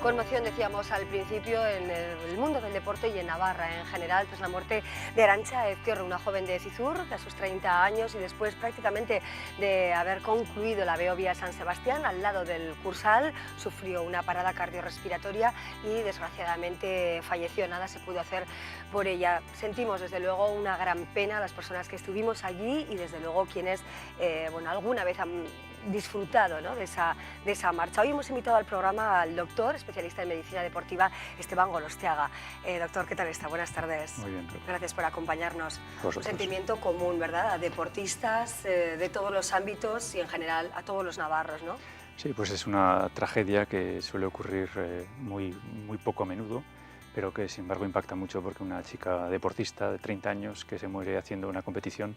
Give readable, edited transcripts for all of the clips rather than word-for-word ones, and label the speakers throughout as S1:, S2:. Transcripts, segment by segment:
S1: Conmoción, decíamos al principio, en el mundo del deporte y en Navarra en general, tras la muerte de Arantxa Ezquerro, una joven de Cizur, a sus 30 años y después prácticamente de haber concluido la Beovia San Sebastián, al lado del Cursal, sufrió una parada cardiorrespiratoria y desgraciadamente falleció. Nada se pudo hacer por ella. Sentimos desde luego una gran pena a las personas que estuvimos allí y desde luego quienes alguna vez han disfrutado, ¿no?, de esa marcha. Hoy hemos invitado al programa al doctor, especialista en medicina deportiva, Esteban Golostiaga. Doctor, ¿qué tal está? Buenas tardes.
S2: Muy bien.
S1: Gracias por acompañarnos.
S2: Vosotros.
S1: Un sentimiento común, ¿verdad?, a deportistas de todos los ámbitos y en general a todos los navarros, ¿no?
S2: Sí, pues es una tragedia que suele ocurrir muy poco a menudo, pero que sin embargo impacta mucho porque una chica deportista de 30 años que se muere haciendo una competición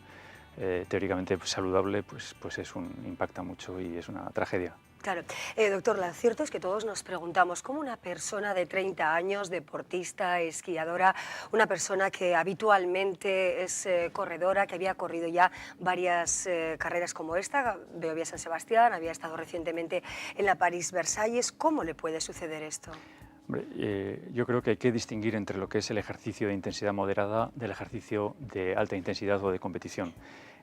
S2: teóricamente saludable, pues impacta mucho y es una tragedia.
S1: Claro. Doctor, lo cierto es que todos nos preguntamos cómo una persona de 30 años, deportista, esquiadora, una persona que habitualmente es corredora, que había corrido ya varias carreras como esta, Beovia San Sebastián, había estado recientemente en la París-Versalles, ¿cómo le puede suceder esto?
S2: Hombre, yo creo que hay que distinguir entre lo que es el ejercicio de intensidad moderada del ejercicio de alta intensidad o de competición.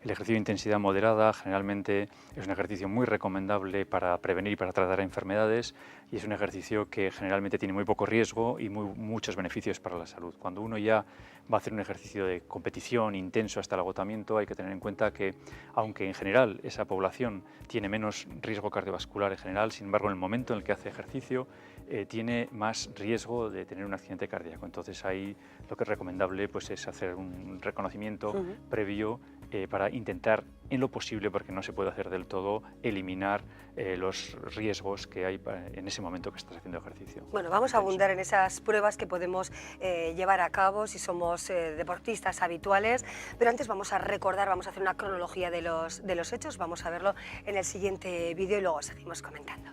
S2: El ejercicio de intensidad moderada generalmente es un ejercicio muy recomendable para prevenir y para tratar enfermedades y es un ejercicio que generalmente tiene muy poco riesgo y muchos beneficios para la salud. Cuando uno ya va a hacer un ejercicio de competición intenso hasta el agotamiento, hay que tener en cuenta que, aunque en general esa población tiene menos riesgo cardiovascular en general, sin embargo, en el momento en el que hace ejercicio tiene más riesgo de tener un accidente cardíaco. Entonces ahí lo que es recomendable pues, es hacer un reconocimiento previo para intentar, en lo posible, porque no se puede hacer del todo, eliminar los riesgos que hay en ese momento que estás haciendo ejercicio.
S1: Bueno, vamos a abundar en esas pruebas que podemos llevar a cabo si somos deportistas habituales, pero antes vamos a recordar, vamos a hacer una cronología de los hechos, vamos a verlo en el siguiente vídeo y luego seguimos comentando.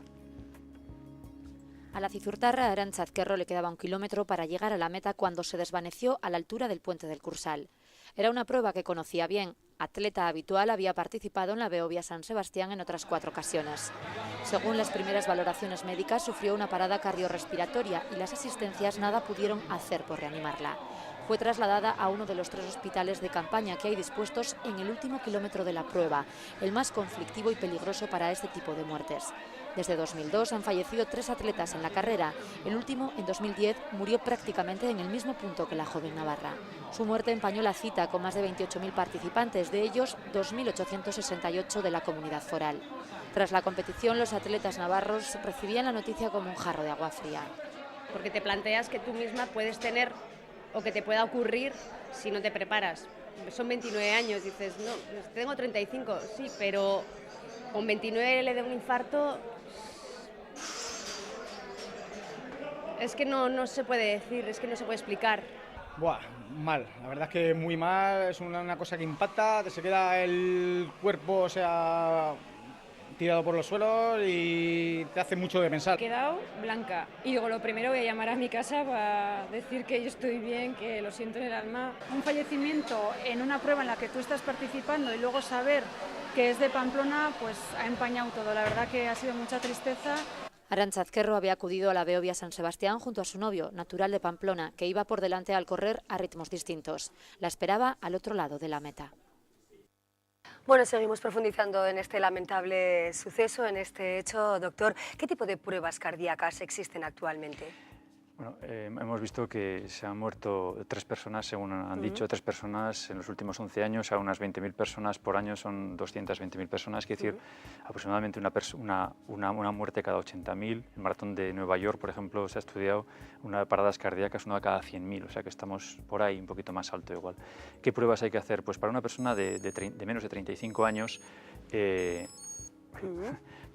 S3: A la cizurtarra Arantxa Ezquerro le quedaba 1 kilómetro para llegar a la meta cuando se desvaneció a la altura del puente del Cursal. Era una prueba que conocía bien. Atleta habitual, había participado en la Beovia San Sebastián en otras 4 ocasiones. Según las primeras valoraciones médicas, sufrió una parada cardiorrespiratoria y las asistencias nada pudieron hacer por reanimarla. Fue trasladada a uno de los 3 hospitales de campaña que hay dispuestos en el último kilómetro de la prueba, el más conflictivo y peligroso para este tipo de muertes. Desde 2002 han fallecido 3 atletas en la carrera. El último, en 2010, murió prácticamente en el mismo punto que la joven navarra. Su muerte empañó la cita con más de 28.000 participantes, de ellos 2.868 de la comunidad foral. Tras la competición, los atletas navarros recibían la noticia como un jarro de agua fría.
S4: Porque te planteas que tú misma puedes tener o que te pueda ocurrir si no te preparas. Son 29 años, dices, no, tengo 35, sí, pero con 29 le da un infarto. Es que no se puede decir, es que no se puede explicar.
S5: Buah, mal, la verdad es que muy mal, es una cosa que impacta, te se queda el cuerpo, tirado por los suelos y te hace mucho de pensar.
S6: He quedado blanca y digo, lo primero voy a llamar a mi casa para decir que yo estoy bien, que lo siento en el alma.
S7: Un fallecimiento en una prueba en la que tú estás participando y luego saber que es de Pamplona, pues ha empañado todo, la verdad que ha sido mucha tristeza.
S3: Arantxa Ezquerro había acudido a la Beovia San Sebastián junto a su novio, natural de Pamplona, que iba por delante al correr a ritmos distintos. La esperaba al otro lado de la meta.
S1: Bueno, seguimos profundizando en este lamentable suceso, en este hecho. Doctor, ¿qué tipo de pruebas cardíacas existen actualmente?
S2: Bueno, hemos visto que se han muerto 3 personas, según han dicho, 3 personas en los últimos 11 años, a unas 20.000 personas por año, son 220.000 personas, es decir, aproximadamente una muerte cada 80.000. El maratón de Nueva York, por ejemplo, se ha estudiado una paradas cardíacas, una cada 100.000, o sea que estamos por ahí, un poquito más alto igual. ¿Qué pruebas hay que hacer? Pues para una persona de menos de 35 años,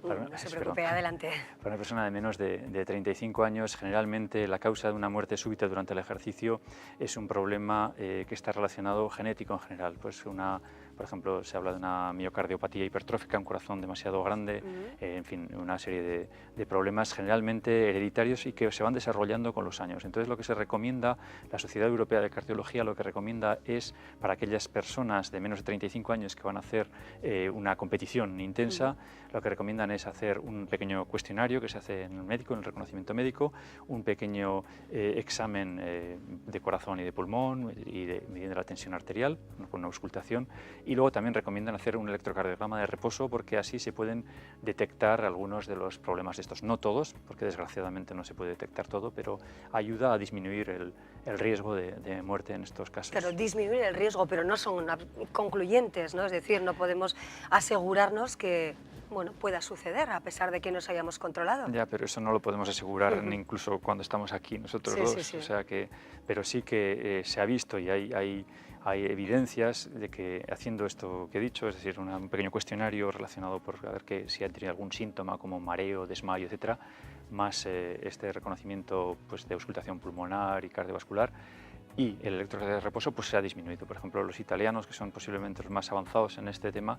S1: no se preocupe, adelante.
S2: Para una persona de menos de 35 años, generalmente la causa de una muerte súbita durante el ejercicio es un problema que está relacionado genético en general, pues una Por ejemplo, se habla de una miocardiopatía hipertrófica, un corazón demasiado grande, en fin, una serie de problemas generalmente hereditarios y que se van desarrollando con los años. Entonces, lo que se recomienda, la Sociedad Europea de Cardiología lo que recomienda es para aquellas personas de menos de 35 años que van a hacer una competición intensa, lo que recomiendan es hacer un pequeño cuestionario que se hace en el médico, en el reconocimiento médico, un pequeño examen de corazón y de pulmón y midiendo la tensión arterial con una auscultación, y luego también recomiendan hacer un electrocardiograma de reposo porque así se pueden detectar algunos de los problemas de estos, no todos, porque desgraciadamente no se puede detectar todo, pero ayuda a disminuir el riesgo de muerte en estos casos.
S1: Claro, disminuir el riesgo, pero no son concluyentes, ¿no? Es decir, no podemos asegurarnos que pueda suceder a pesar de que nos hayamos controlado.
S2: Ya, pero eso no lo podemos asegurar incluso cuando estamos aquí nosotros dos. O sea que, pero sí que se ha visto y hay evidencias de que haciendo esto que he dicho, es decir, un pequeño cuestionario relacionado por a ver si ha tenido algún síntoma como mareo, desmayo, etcétera, más este reconocimiento de auscultación pulmonar y cardiovascular, y el electrocardiograma de reposo se ha disminuido. Por ejemplo, los italianos, que son posiblemente los más avanzados en este tema,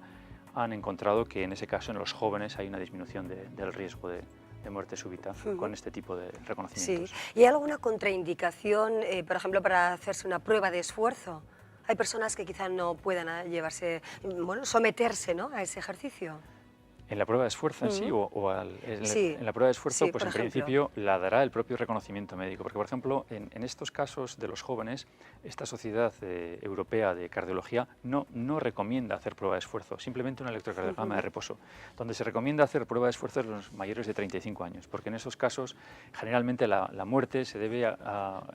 S2: han encontrado que en ese caso en los jóvenes hay una disminución del riesgo de muerte súbita con este tipo de reconocimientos.
S1: Sí. ¿Y hay alguna contraindicación, por ejemplo, para hacerse una prueba de esfuerzo? Hay personas que quizás no puedan someterse, ¿no?, a ese ejercicio.
S2: ¿En la prueba de esfuerzo en sí en la prueba de esfuerzo?
S1: Sí,
S2: pues en principio la dará el propio reconocimiento médico, porque por ejemplo en estos casos de los jóvenes, esta Sociedad Europea de Cardiología no recomienda hacer prueba de esfuerzo, simplemente un electrocardiograma de reposo. Donde se recomienda hacer prueba de esfuerzo es los mayores de 35 años, porque en esos casos generalmente la muerte se debe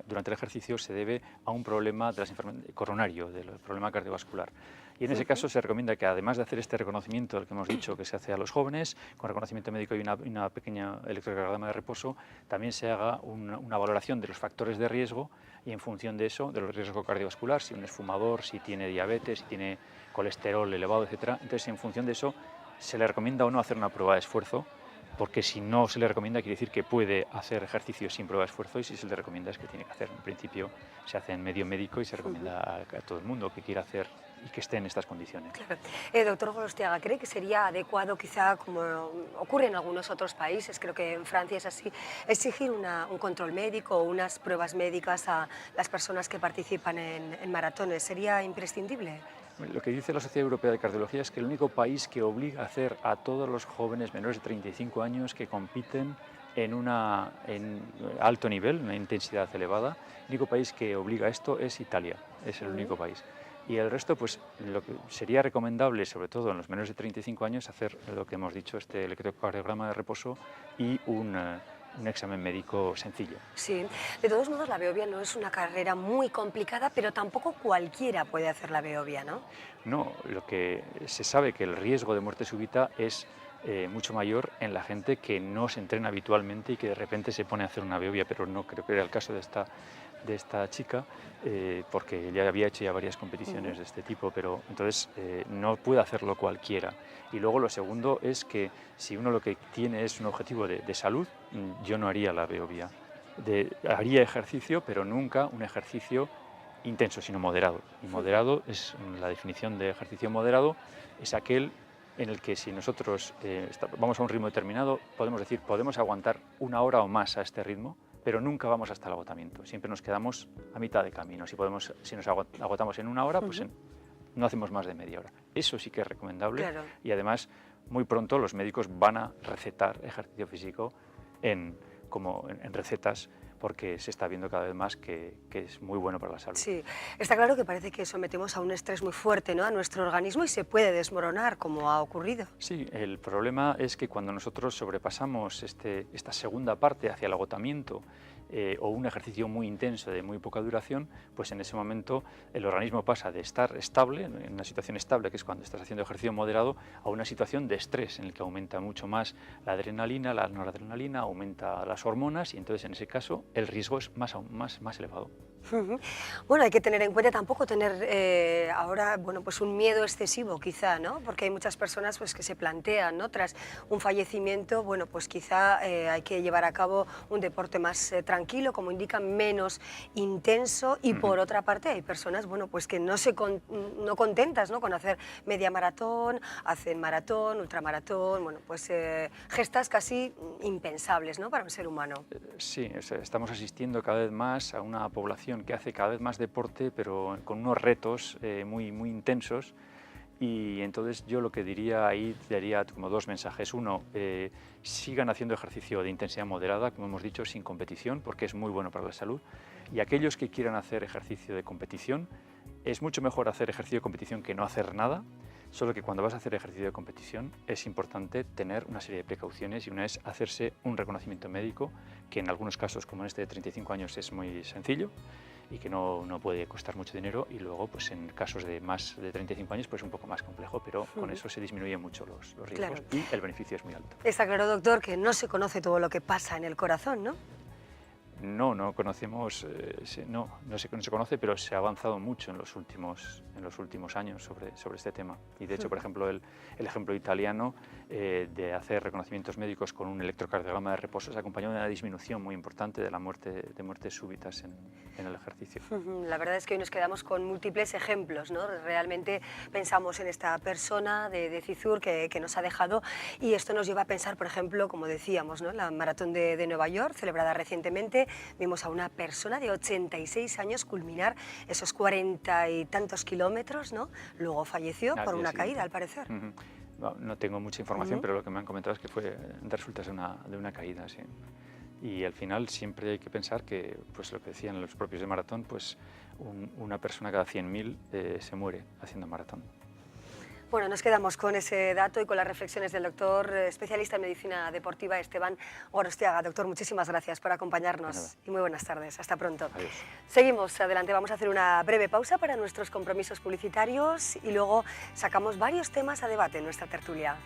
S2: durante el ejercicio se debe a un problema de coronario, del problema cardiovascular. Y en ese caso se recomienda que además de hacer este reconocimiento, el que hemos dicho que se hace a los jóvenes, con reconocimiento médico y una pequeña electrocardiograma de reposo, también se haga una valoración de los factores de riesgo y en función de eso, del riesgo cardiovascular, si uno es fumador, si tiene diabetes, si tiene colesterol elevado, etcétera. Entonces, en función de eso, se le recomienda o no hacer una prueba de esfuerzo, porque si no se le recomienda quiere decir que puede hacer ejercicio sin prueba de esfuerzo, y si se le recomienda es que tiene que hacer. En principio se hace en medio médico y se recomienda a todo el mundo que quiera hacer y que esté en estas condiciones.
S1: Claro. Doctor Gorostiaga, ¿cree que sería adecuado, quizá como ocurre en algunos otros países, creo que en Francia es así, exigir un control médico o unas pruebas médicas a las personas que participan en maratones? ¿Sería imprescindible?
S2: Lo que dice la Sociedad Europea de Cardiología es que el único país que obliga a hacer a todos los jóvenes menores de 35 años que compiten en alto nivel, una intensidad elevada, el único país que obliga a esto es Italia, es el único país. Y el resto, pues lo que sería recomendable, sobre todo en los menores de 35 años, hacer lo que hemos dicho, este electrocardiograma de reposo y un examen médico sencillo.
S1: Sí, de todos modos la Beovia no es una carrera muy complicada, pero tampoco cualquiera puede hacer la Beovia, ¿no?
S2: No, lo que se sabe que el riesgo de muerte súbita es mucho mayor en la gente que no se entrena habitualmente y que de repente se pone a hacer una Beovia, pero no creo que era el caso de esta chica, porque ella había hecho ya varias competiciones de este tipo, pero entonces no puede hacerlo cualquiera. Y luego lo segundo es que si uno lo que tiene es un objetivo de salud, yo no haría la Beovia. Haría ejercicio, pero nunca un ejercicio intenso, sino moderado. Y moderado es la definición de ejercicio moderado, es aquel en el que si nosotros vamos a un ritmo determinado, podemos decir, podemos aguantar 1 hora o más a este ritmo, pero nunca vamos hasta el agotamiento, siempre nos quedamos a mitad de camino. Si nos agotamos en 1 hora, pues no hacemos más de media hora. Eso sí que es recomendable, claro. Y además muy pronto los médicos van a recetar ejercicio físico en recetas, porque se está viendo cada vez más que es muy bueno para la salud. Sí,
S1: está claro que parece que sometemos a un estrés muy fuerte, ¿no?, a nuestro organismo y se puede desmoronar, como ha ocurrido.
S2: Sí, el problema es que cuando nosotros sobrepasamos esta segunda parte hacia el agotamiento o un ejercicio muy intenso de muy poca duración, pues en ese momento el organismo pasa de estar estable, en una situación estable, que es cuando estás haciendo ejercicio moderado, a una situación de estrés en el que aumenta mucho más la adrenalina, la noradrenalina, aumenta las hormonas y entonces en ese caso el riesgo es más elevado.
S1: Bueno, hay que tener en cuenta tampoco tener ahora, bueno, pues un miedo excesivo quizá, ¿no? Porque hay muchas personas pues que se plantean, ¿no? Tras un fallecimiento, bueno, pues quizá hay que llevar a cabo un deporte más tranquilo, como indican, menos intenso, y por otra parte hay personas, bueno, pues que no contentas, ¿no? Con hacer media maratón, hacen maratón, ultramaratón, bueno, pues gestas casi impensables, ¿no? Para un ser humano.
S2: Sí, o sea, estamos asistiendo cada vez más a una población que hace cada vez más deporte, pero con unos retos muy intensos. Y entonces yo lo que diría ahí, daría como dos mensajes. Uno, sigan haciendo ejercicio de intensidad moderada, como hemos dicho, sin competición, porque es muy bueno para la salud. Y aquellos que quieran hacer ejercicio de competición, es mucho mejor hacer ejercicio de competición que no hacer nada. Solo que cuando vas a hacer ejercicio de competición es importante tener una serie de precauciones, y una es hacerse un reconocimiento médico, que en algunos casos, como en este de 35 años, es muy sencillo y que no puede costar mucho dinero, y luego pues en casos de más de 35 años pues un poco más complejo, pero con eso se disminuyen mucho los riesgos,
S1: Claro.
S2: y el beneficio es muy alto.
S1: Está claro, doctor, que no se conoce todo lo que pasa en el corazón, ¿no?
S2: No conocemos, no se conoce, pero se ha avanzado mucho en los últimos años sobre este tema. Y de hecho, por ejemplo, el ejemplo italiano de hacer reconocimientos médicos con un electrocardiograma de reposo se acompañó de una disminución muy importante de muertes súbitas en el ejercicio.
S1: La verdad es que hoy nos quedamos con múltiples ejemplos, ¿no? Realmente pensamos en esta persona de Cizur que nos ha dejado, y esto nos lleva a pensar, por ejemplo, como decíamos, ¿no? La maratón de Nueva York, celebrada recientemente, vimos a una persona de 86 años culminar esos 40 y tantos kilómetros, ¿no? Luego falleció por una caída, al parecer.
S2: No tengo mucha información, pero lo que me han comentado es que fue de resultas de una caída, sí. Y al final siempre hay que pensar que, pues lo que decían los propios de maratón, pues una persona cada 100.000 se muere haciendo maratón.
S1: Bueno, nos quedamos con ese dato y con las reflexiones del doctor especialista en medicina deportiva, Esteban Gorostiaga. Doctor, muchísimas gracias por acompañarnos y muy buenas tardes. Hasta pronto.
S2: Adiós.
S1: Seguimos adelante, vamos a hacer una breve pausa para nuestros compromisos publicitarios y luego sacamos varios temas a debate en nuestra tertulia.